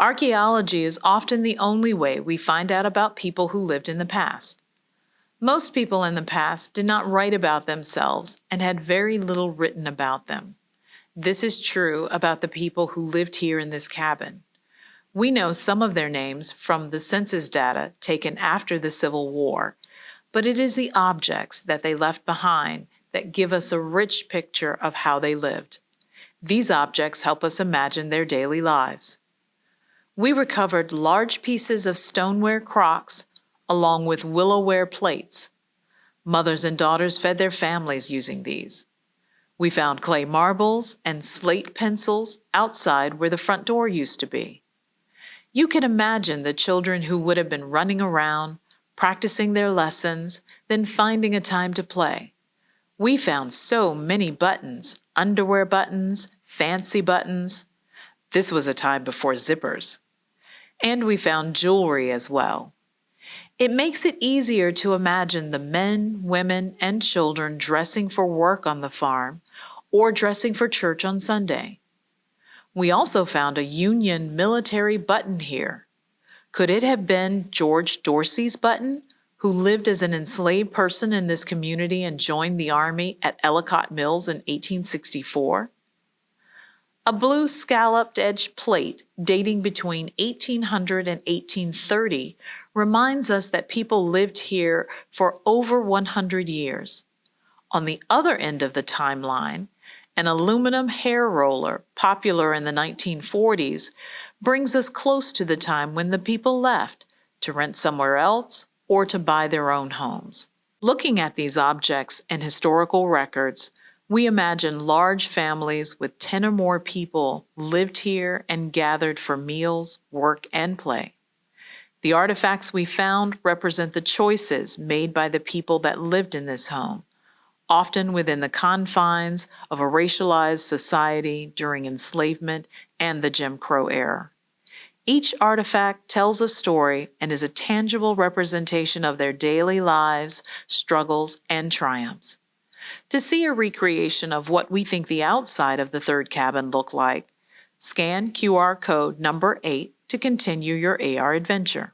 Archaeology is often the only way we find out about people who lived in the past. Most people in the past did not write about themselves and had very little written about them. This is true about the people who lived here in this cabin. We know some of their names from the census data taken after the Civil War, but it is the objects that they left behind that give us a rich picture of how they lived. These objects help us imagine their daily lives. We recovered large pieces of stoneware crocks along with willowware plates. Mothers and daughters fed their families using these. We found clay marbles and slate pencils outside where the front door used to be. You can imagine the children who would have been running around, practicing their lessons, then finding a time to play. We found so many buttons, underwear buttons, fancy buttons. This was a time before zippers. And we found jewelry as well. It makes it easier to imagine the men, women, and children dressing for work on the farm or dressing for church on Sunday. We also found a Union military button here. Could it have been George Dorsey's button, who lived as an enslaved person in this community and joined the Army at Ellicott Mills in 1864? A blue scalloped edge plate dating between 1800 and 1830 reminds us that people lived here for over 100 years. On the other end of the timeline, an aluminum hair roller, popular in the 1940s, brings us close to the time when the people left to rent somewhere else or to buy their own homes. Looking at these objects and historical records, we imagine large families with 10 or more people lived here and gathered for meals, work, and play. The artifacts we found represent the choices made by the people that lived in this home, often within the confines of a racialized society during enslavement and the Jim Crow era. Each artifact tells a story and is a tangible representation of their daily lives, struggles, and triumphs. To see a recreation of what we think the outside of the third cabin looked like, scan QR code number 8 to continue your AR adventure.